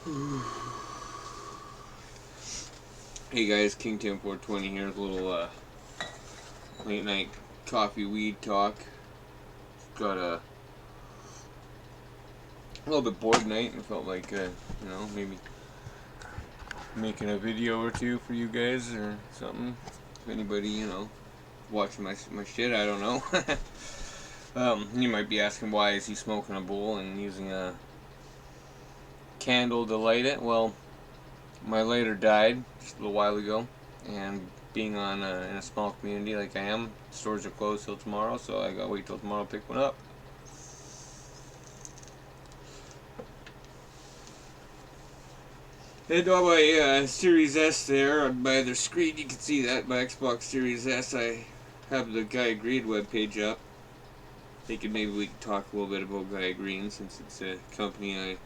Hey guys, KingTim420 here with a little late night coffee weed talk. Got a little bit bored night and felt like maybe making a video or two for you guys or something. If anybody watching my shit, I don't know. You might be asking, why is he smoking a bowl and using a candle to light it? Well, my lighter died just a little while ago, and being in a small community like I am, stores are closed till tomorrow, so I gotta wait till tomorrow to pick one up. And on my Series S there, on my other screen, you can see that my Xbox Series S, I have the Gaia Green webpage up. Thinking maybe we could talk a little bit about Gaia Green, since it's a company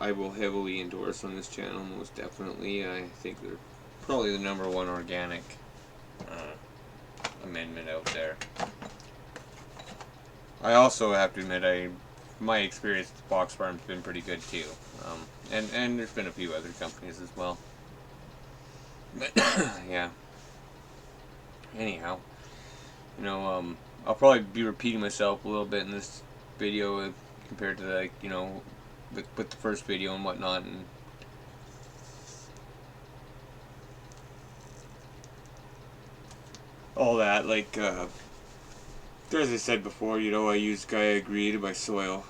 I will heavily endorse on this channel, most definitely. I think they're probably the #1 organic amendment out there. I also have to admit, my experience with Box Farm's been pretty good too, and there's been a few other companies as well. But yeah. Anyhow, I'll probably be repeating myself a little bit in this video compared to with the first video and whatnot, and all that. As I said before, I use Gaia Green in my soil.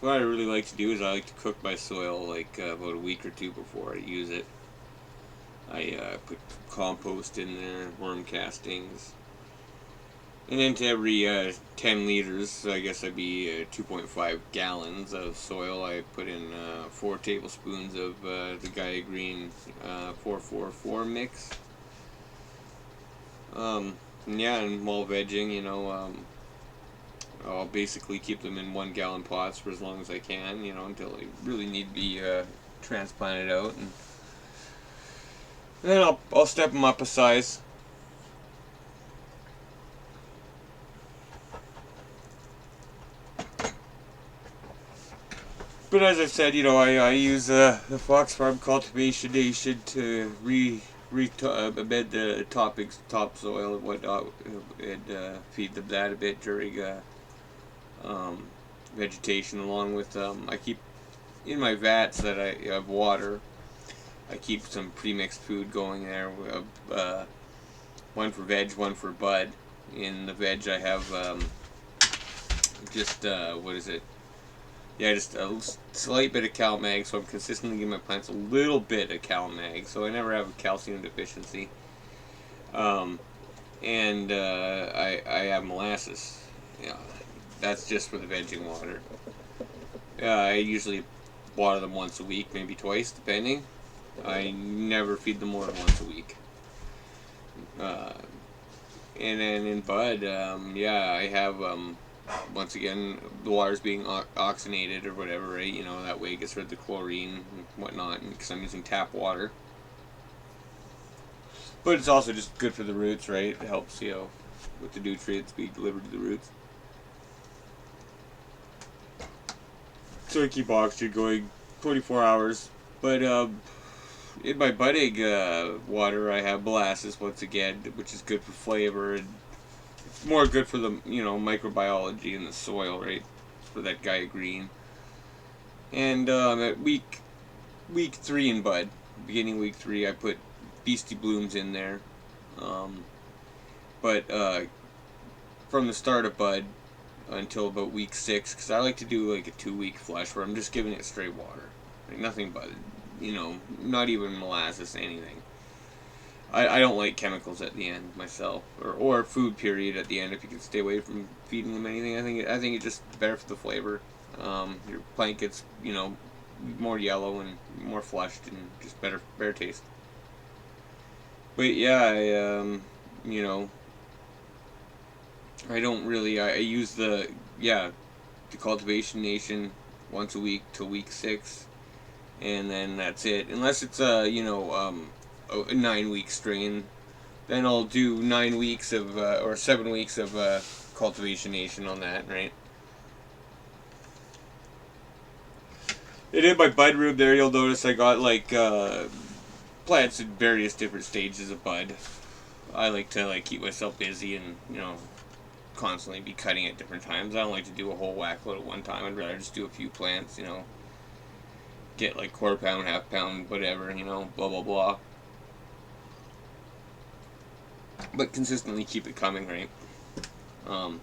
What I really like to do is I like to cook my soil about a week or two before I use it. I put compost in there, worm castings, and into every 10 liters, I guess that'd be 2.5 gallons of soil, I put in 4 tablespoons of the Gaia Green 444 mix. Yeah, and while vegging, I'll basically keep them in 1-gallon pots for as long as I can, until they really need to be transplanted out, and then I'll step them up a size. But as I said, I use the Fox Farm cultivation nation to embed the topsoil and whatnot, and feed them that a bit during vegetation, along with I keep in my vats that I have water. I keep some pre-mixed food going there. One for veg, one for bud. In the veg, I have just what is it? Yeah, just a slight bit of CalMag, so I'm consistently giving my plants a little bit of CalMag, so I never have a calcium deficiency. And I have molasses. Yeah, that's just for the vegging water. I usually water them once a week, maybe twice, depending. I never feed them more than once a week. And then in bud, yeah, I have once again, the water's being oxygenated or whatever, right? That way it gets rid of the chlorine and whatnot, because I'm using tap water. But it's also just good for the roots, right? It helps, with the nutrients being delivered to the roots. So I keep oxygen going 24 hours. But in my budding water, I have molasses once again, which is good for flavor, and it's more good for the microbiology in the soil, right? For that Gaia Green. And at week 3 in bud, beginning week 3, I put Beastie Blooms in there. But from the start of bud until about week 6, because I like to do like a 2-week flush where I'm just giving it straight water, like nothing but not even molasses, anything. I don't like chemicals at the end myself, or food period at the end. If you can stay away from feeding them anything, I think it's just better for the flavor. Your plant gets more yellow and more flushed and just better taste. But yeah, I don't really. I use the cultivation nation once a week till week 6, and then that's it. Unless it's a 9-week strain, then I'll do 9 weeks of or 7 weeks of cultivation nation on that, right? And in my bud room there, you'll notice I got like plants in various different stages of bud. I like to like keep myself busy and constantly be cutting at different times. I don't like to do a whole whack load at one time. I'd rather just do a few plants. Get like quarter pound, half pound, whatever. Blah blah blah. But consistently keep it coming, right? And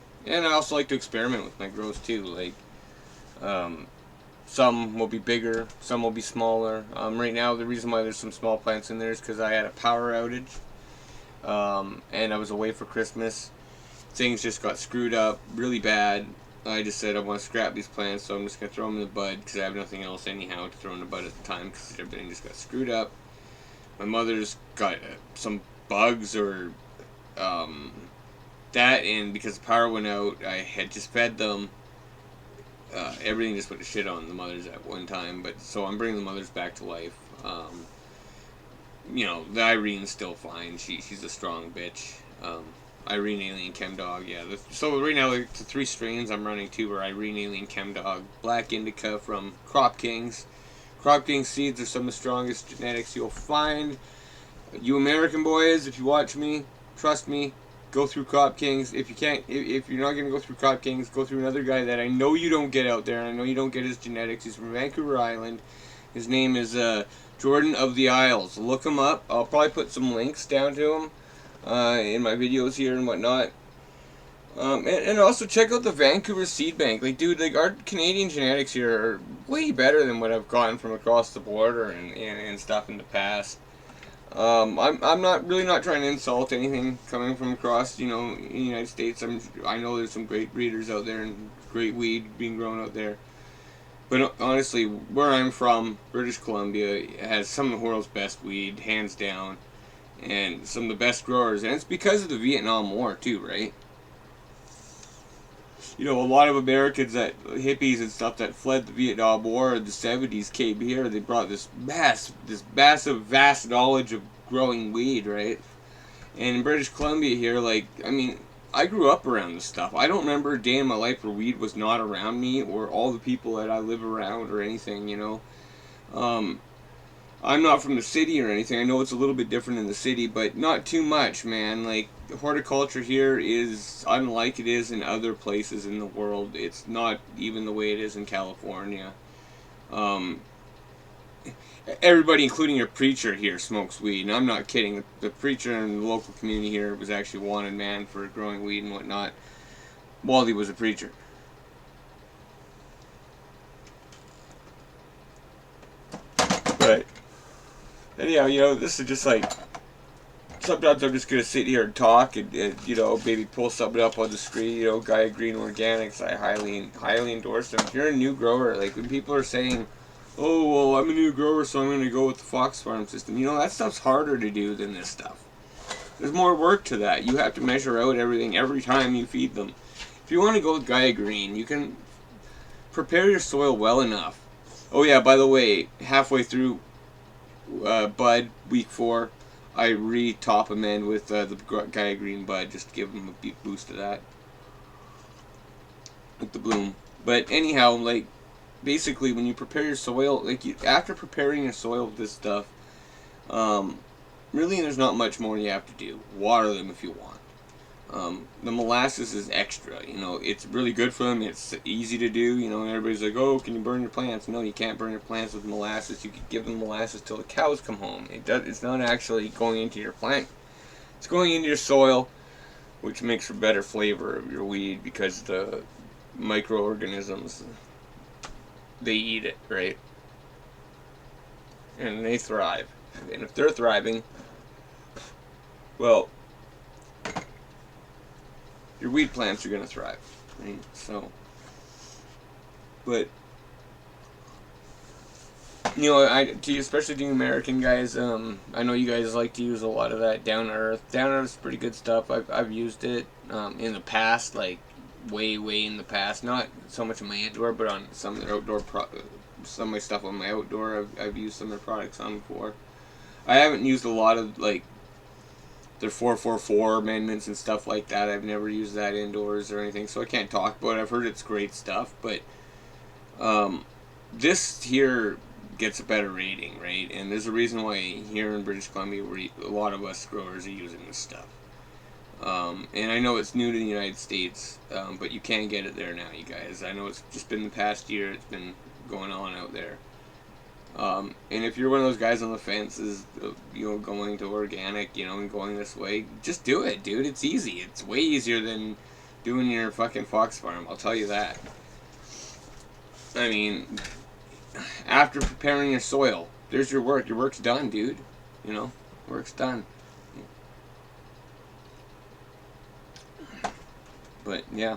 I also like to experiment with my grows too. Like, some will be bigger, some will be smaller. Right now, the reason why there's some small plants in there is because I had a power outage, and I was away for Christmas. Things just got screwed up really bad. I just said I want to scrap these plants, so I'm just going to throw them in the bud because I have nothing else anyhow to throw in the bud at the time because everything just got screwed up. My mother's got some bugs or that, and because the power went out, I had just fed them. Everything just went to shit on the mothers at one time, but so I'm bringing the mothers back to life. The Irene's still fine. She's a strong bitch. Irene Alien Chem Dog, yeah. So right now the 3 strains I'm running too are Irene Alien Chem Dog, Black Indica from Crop Kings. Crop King seeds are some of the strongest genetics you'll find. You American boys, if you watch me, trust me, go through Crop Kings. If you can't, if you're not gonna go through Crop Kings, go through another guy that I know you don't get out there. I know you don't get his genetics. He's from Vancouver Island. His name is Jordan of the Isles. Look him up. I'll probably put some links down to him in my videos here and whatnot. And also check out the Vancouver Seed Bank. Like, dude, like our Canadian genetics here are way better than what I've gotten from across the border and stuff in the past. I'm not trying to insult anything coming from across the United States. I know there's some great breeders out there and great weed being grown out there. But honestly, where I'm from, British Columbia, has some of the world's best weed, hands down, and some of the best growers, and it's because of the Vietnam War too, right? A lot of Americans, hippies and stuff that fled the Vietnam War in the 70s came here. They brought this massive, vast knowledge of growing weed, right? And in British Columbia here, I grew up around this stuff. I don't remember a day in my life where weed was not around me or all the people that I live around or anything, I'm not from the city or anything. I know it's a little bit different in the city, but not too much, man. Like, horticulture here is unlike it is in other places in the world. It's not even the way it is in California. Everybody, including your preacher here, smokes weed. And I'm not kidding. The preacher in the local community here was actually a wanted man for growing weed and whatnot while he was a preacher. But anyhow, this is just like, sometimes I'm just going to sit here and talk and maybe pull something up on the screen. Gaia Green Organics, I highly endorse them. If you're a new grower, like when people are saying, oh, well, I'm a new grower, so I'm going to go with the Fox Farm system. That stuff's harder to do than this stuff. There's more work to that. You have to measure out everything every time you feed them. If you want to go with Gaia Green, you can prepare your soil well enough. Oh yeah, by the way, halfway through bud, week 4, I re-top them in with the Gaia Green bud, just to give them a boost to that. With the bloom. But anyhow, basically, when you prepare your soil, after preparing your soil with this stuff, really there's not much more you have to do. Water them if you want. The molasses is extra, it's really good for them, it's easy to do, and everybody's like, oh, can you burn your plants? No, you can't burn your plants with molasses. You can give them molasses till the cows come home. It's not actually going into your plant. It's going into your soil, which makes for better flavor of your weed because the microorganisms, they eat it, right? And they thrive. And if they're thriving, well, your weed plants are going to thrive, right? So, but, especially to you American guys, I know you guys like to use a lot of that Down Earth. Down Earth's pretty good stuff. I've used it in the past, way in the past. Not so much in my indoor, but on some of their outdoor some of my stuff on my outdoor, I've used some of their products on before. I haven't used a lot of their 444 amendments and stuff like that. I've never used that indoors or anything, so I can't talk about it. I've heard it's great stuff, but this here gets a better rating, right? And there's a reason why here in British Columbia, a lot of us growers are using this stuff. And I know it's new to the United States, but you can get it there now, you guys. I know it's just been the past year, it's been going on out there. And if you're one of those guys on the fence, going to organic, and going this way, just do it, dude. It's easy. It's way easier than doing your fucking fox farm, I'll tell you that. I mean, after preparing your soil, there's your work. Your work's done, dude. Work's done. But, yeah.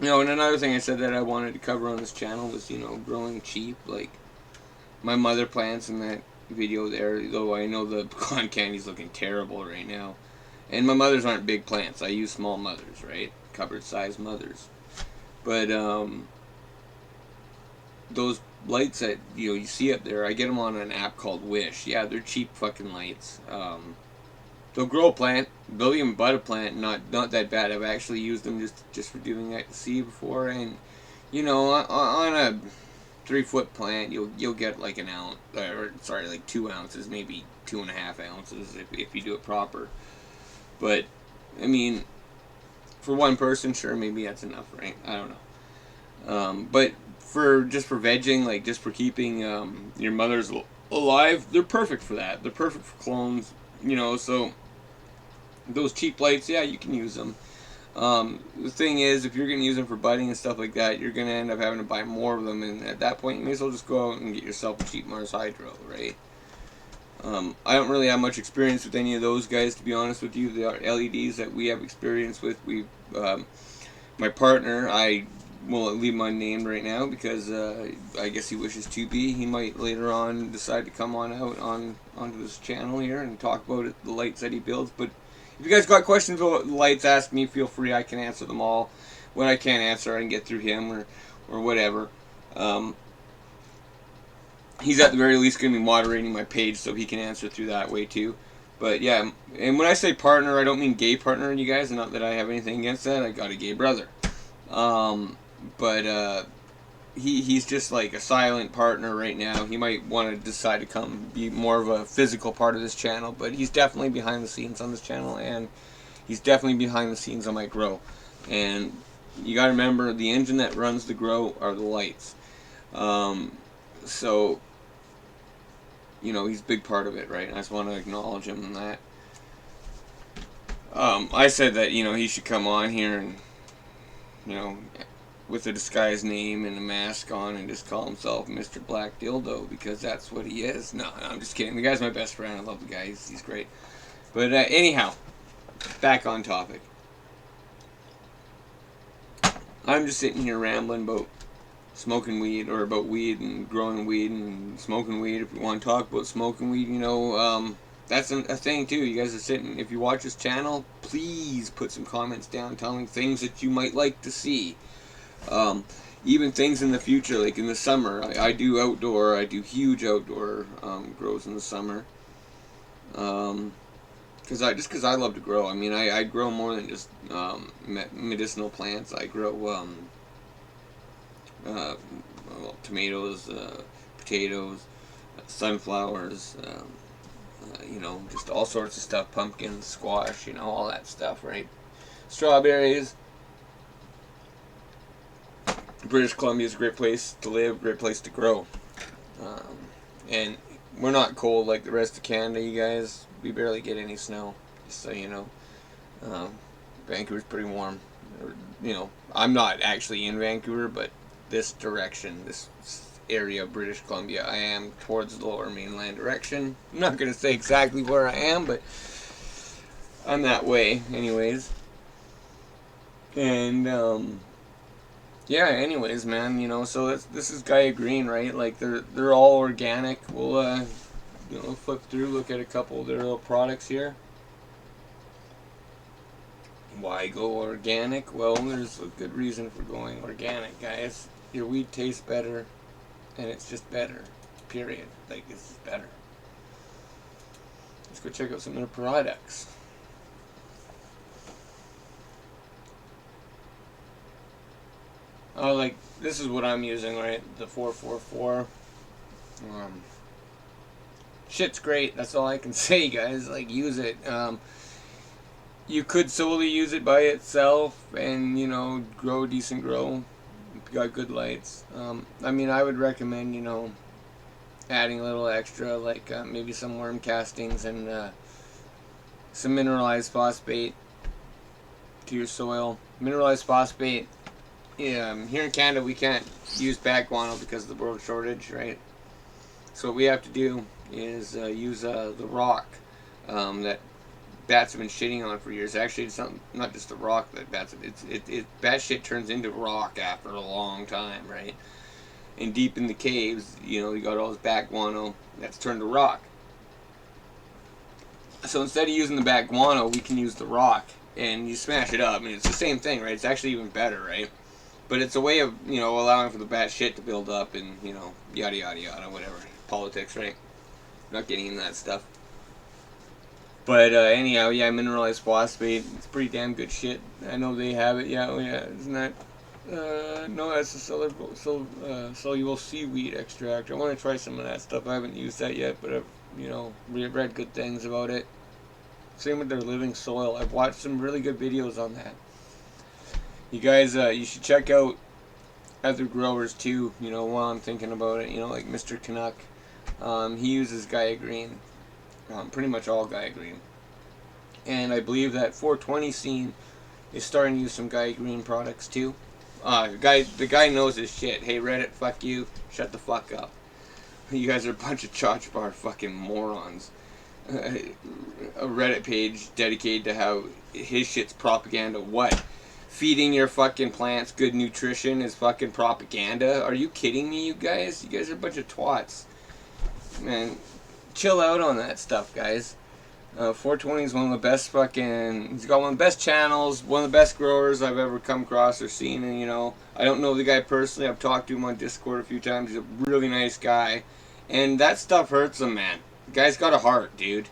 And another thing I said that I wanted to cover on this channel was, growing cheap. Like, my mother plants in that video there, though I know the pecan candy's looking terrible right now. And my mothers aren't big plants. I use small mothers, right? Cupboard-sized mothers. But, those lights that, you see up there, I get them on an app called Wish. Yeah, they're cheap fucking lights. They'll grow a plant. They'll even bud a plant. Not that bad. I've actually used them just for doing that to see before. And, on a 3-foot plant, you'll get like an ounce, like 2 ounces, maybe 2.5 ounces if you do it proper. But, I mean, for one person, sure, maybe that's enough, right? I don't know. But just for vegging, like just for keeping your mothers alive, they're perfect for that. They're perfect for clones, so those cheap lights, yeah, you can use them. The thing is, if you're going to use them for budding and stuff like that, you're going to end up having to buy more of them, and at that point, you may as well just go out and get yourself a cheap Mars Hydro, right? I don't really have much experience with any of those guys, to be honest with you. The LEDs that we have experience with, my partner, I won't leave him unnamed right now because I guess he wishes to be. He might later on decide to come on out onto this channel here and talk about the lights that he builds. But if you guys got questions about the lights, ask me. Feel free. I can answer them all. What I can't answer, I can get through him or whatever. He's at the very least going to be moderating my page, so he can answer through that way too. But yeah, and when I say partner, I don't mean gay partner, you guys. Not that I have anything against that. I got a gay brother. But he's just like a silent partner right now. He might want to decide to come be more of a physical part of this channel, but he's definitely behind the scenes on this channel, and he's definitely behind the scenes on my grow. And you gotta remember, the engine that runs the grow are the lights. So, he's a big part of it, right? I just want to acknowledge him in that. I said that, he should come on here and, with a disguised name and a mask on and just call himself Mr. Black Dildo, because that's what he is. No, I'm just kidding. The guy's my best friend. I love the guy. He's great. But anyhow, back on topic. I'm just sitting here rambling about smoking weed, or about weed and growing weed and smoking weed. If you want to talk about smoking weed, that's a thing too. You guys are sitting, if you watch this channel, please put some comments down telling things that you might like to see. Even things in the future, like in the summer. I do outdoor, I do huge outdoor grows in the summer. Because I love to grow. I mean, I grow more than just medicinal plants. I grow tomatoes, potatoes, sunflowers, just all sorts of stuff, pumpkins, squash, all that stuff, right? Strawberries. British Columbia is a great place to live, great place to grow. And we're not cold like the rest of Canada, you guys. We barely get any snow, just so you know. Vancouver's pretty warm. I'm not actually in Vancouver, but this direction, this area of British Columbia, I am towards the lower mainland direction. I'm not going to say exactly where I am, but I'm that way anyways. And yeah, anyways, man, so this is Gaia Green, right? Like they're all organic. We'll flip through, look at a couple of their little products here. Why go organic? Well, there's a good reason for going organic, guys. Your weed tastes better, and it's just better. Period. Like, it's just better. Let's go check out some of their products. Oh, like, this is what I'm using, right? The 444. Shit's great. That's all I can say, guys. Like, use it. You could solely use it by itself and, you know, grow a decent grow. Got good lights. I mean, I would recommend, you know, adding a little extra, like maybe some worm castings and some mineralized phosphate to your soil. Mineralized phosphate, yeah, here in Canada we can't use bat guano because of the world shortage, right? So what we have to do is use the rock that bats have been shitting on for years. Actually, it's not just the rock that bats. Bat shit turns into rock after a long time, right? And deep in the caves, you know, you got all this bat guano that's turned to rock. So instead of using the bat guano, we can use the rock, and you smash it up, and it's the same thing, right? It's actually even better, right? But it's a way of, you know, allowing for the bat shit to build up, and, you know, yada yada yada, whatever. Politics, right? Not getting into that stuff. But anyhow, yeah, mineralized phosphate. It's pretty damn good shit. I know they have it. Yeah, oh yeah, isn't that? No, that's a soluble seaweed extract. I want to try some of that stuff. I haven't used that yet, but I've, you know, read good things about it. Same with their living soil. I've watched some really good videos on that. You guys, you should check out other growers too. You know, while I'm thinking about it, you know, like Mr. Canuck. He uses Gaia Green. Pretty much all Gaia Green. And I believe that 420 scene is starting to use some Gaia Green products too. The guy knows his shit. Hey Reddit, fuck you. Shut the fuck up. You guys are a bunch of chotch bar fucking morons. A Reddit page dedicated to how his shit's propaganda. What? Feeding your fucking plants good nutrition is fucking propaganda? Are you kidding me, you guys? You guys are a bunch of twats. Man, chill out on that stuff, guys. 420 is one of the best fucking... He's got one of the best channels, one of the best growers I've ever come across or seen. And, you know, I don't know the guy personally. I've talked to him on Discord a few times. He's a really nice guy. And that stuff hurts him, man. The guy's got a heart, dude.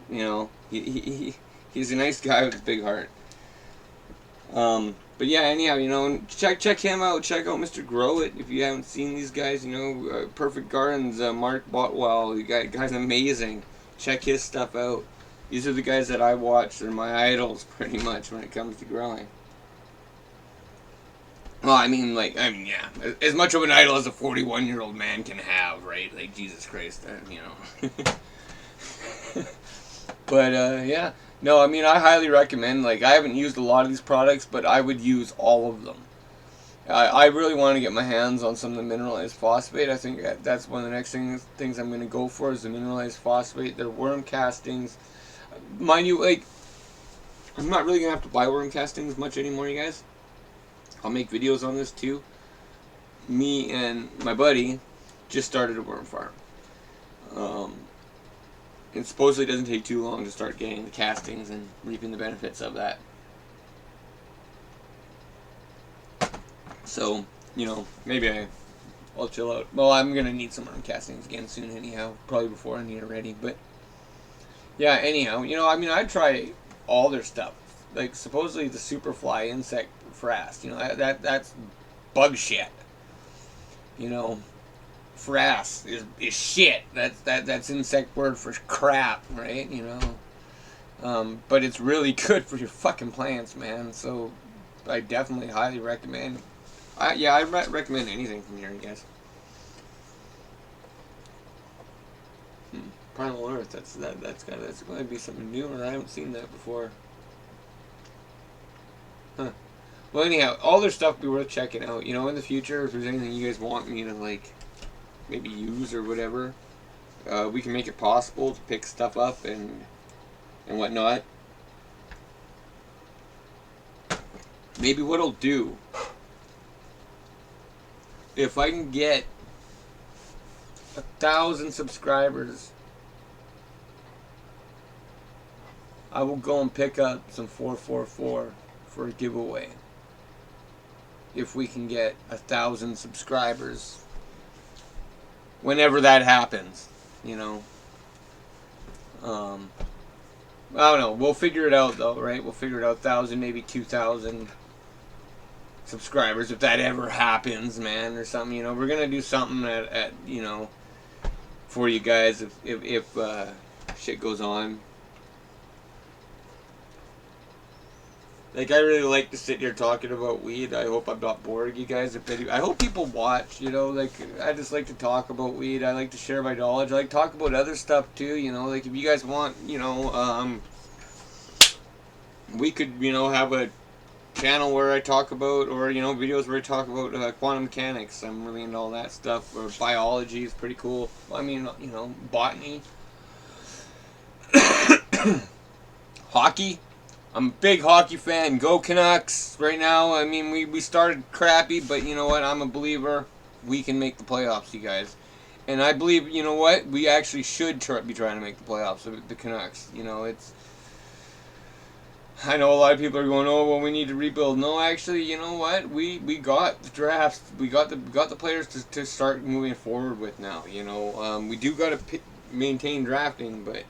You know, he's a nice guy with a big heart. But yeah, anyhow, you know, check him out. Check out Mr. Grow It if you haven't seen these guys. You know, Perfect Gardens, Mark Botwell. The guy's amazing. Check his stuff out. These are the guys that I watch. They're my idols, pretty much, when it comes to growing. Well, yeah, as much of an idol as a 41-year-old man can have, right? Like, Jesus Christ, you know. But, yeah. No, I mean, I highly recommend, like, I haven't used a lot of these products, but I would use all of them. I really want to get my hands on some of the mineralized phosphate. I think that's one of the next things I'm going to go for is the mineralized phosphate. They're worm castings. Mind you, like, I'm not really going to have to buy worm castings much anymore, you guys. I'll make videos on this too. Me and my buddy just started a worm farm. And supposedly it doesn't take too long to start getting the castings and reaping the benefits of that. So, you know, maybe I'll chill out. Well, I'm going to need some worm castings again soon anyhow. Probably before I need it ready. But, yeah, anyhow, you know, I mean, I'd try all their stuff. Like, supposedly the Superfly insect frass. You know, that's bug shit. You know, frass is shit. That's insect word for crap, right? You know. But it's really good for your fucking plants, man. So, I definitely highly recommend. I recommend anything from here, I guess. Primal Earth. That's going to be something new, or I haven't seen that before. Huh. Well, anyhow, all their stuff would be worth checking out. You know, in the future, if there's anything you guys want me to, like, maybe use or whatever, we can make it possible to pick stuff up and whatnot. Maybe what I'll do, if I can get 1,000 subscribers, I will go and pick up some 444 for a giveaway. If we can get 1,000 subscribers, whenever that happens, you know. I don't know. We'll figure it out though, right? We'll figure it out. 1,000, maybe 2,000. subscribers if that ever happens, man, or something. You know, we're gonna do something at you know, for you guys if shit goes on. Like, I really like to sit here talking about weed. I hope I'm not boring you guys. I hope people watch, you know, like, I just like to talk about weed. I like to share my knowledge. I like to talk about other stuff, too, you know, like, if you guys want, you know, we could, you know, have a channel where I talk about, or, you know, videos where I talk about quantum mechanics. I'm really into all that stuff. Or biology is pretty cool. I mean, you know, botany. Hockey. I'm a big hockey fan. Go Canucks right now. I mean, we started crappy, but you know what? I'm a believer. We can make the playoffs, you guys. And I believe, you know what? We actually should be trying to make the playoffs, the Canucks. You know, it's... I know a lot of people are going, oh, well, we need to rebuild. No, actually, you know what? We got the drafts. We got the players to start moving forward with now. You know, we do got to maintain drafting, but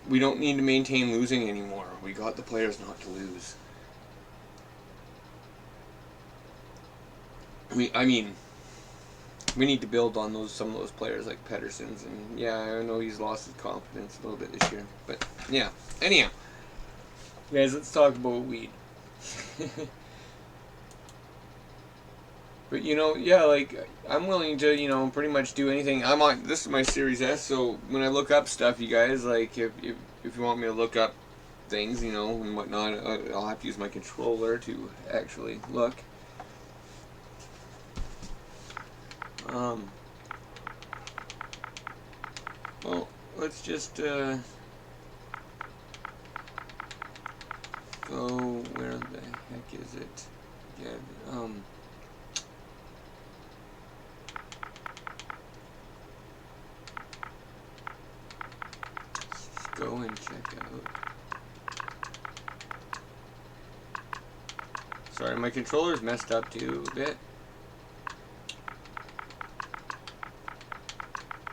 we don't need to maintain losing anymore. We got the players not to lose. I mean, we need to build on some of those players like Pedersen's, and yeah, I know he's lost his confidence a little bit this year, but yeah. Anyhow, guys, let's talk about weed. But you know, yeah, like, I'm willing to, you know, pretty much do anything. This is my Series S, so when I look up stuff, you guys, like, if you want me to look up things, you know, and whatnot, I'll have to use my controller to actually look. Well, let's just, go, where the heck is it? Yeah, go and check out. Sorry, my controller's messed up too a bit.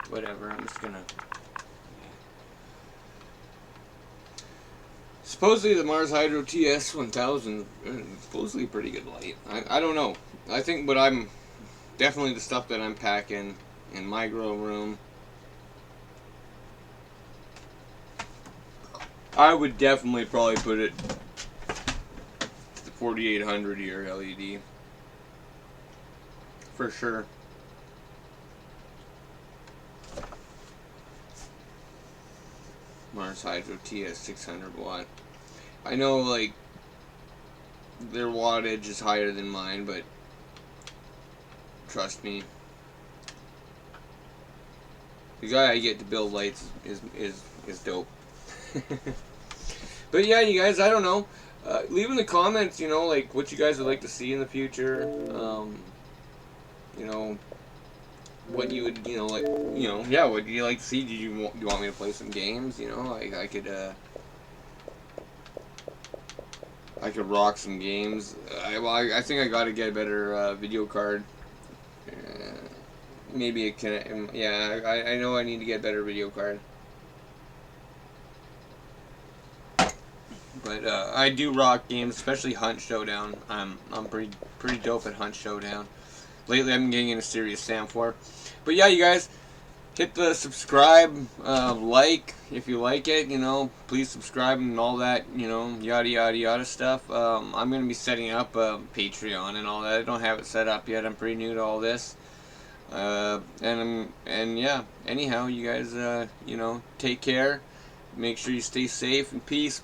Whatever, I'm just gonna... Supposedly the Mars Hydro TS1000 is supposedly a pretty good light. I don't know. I think definitely the stuff that I'm packing in my grow room, I would definitely probably put it to the 4800 here LED. For sure. Mars Hydro TS 600 watt. I know, like, their wattage is higher than mine, but trust me, the guy I get to build lights is dope. But yeah, you guys, I don't know. Leave in the comments, you know, like, what you guys would like to see in the future. You know, what you would, you know, like, you know, yeah, what do you like to see? Do you want me to play some games? You know, like, I could rock some games. I think I gotta get a better video card. Maybe it can. Yeah, I know I need to get a better video card. But I do rock games, especially Hunt Showdown. I'm pretty dope at Hunt Showdown. Lately, I've been getting into serious Sam 4. But yeah, you guys, hit the subscribe, like if you like it. You know, please subscribe and all that. You know, yada yada yada stuff. I'm gonna be setting up a Patreon and all that. I don't have it set up yet. I'm pretty new to all this. And yeah. Anyhow, you guys, you know, take care. Make sure you stay safe and peace.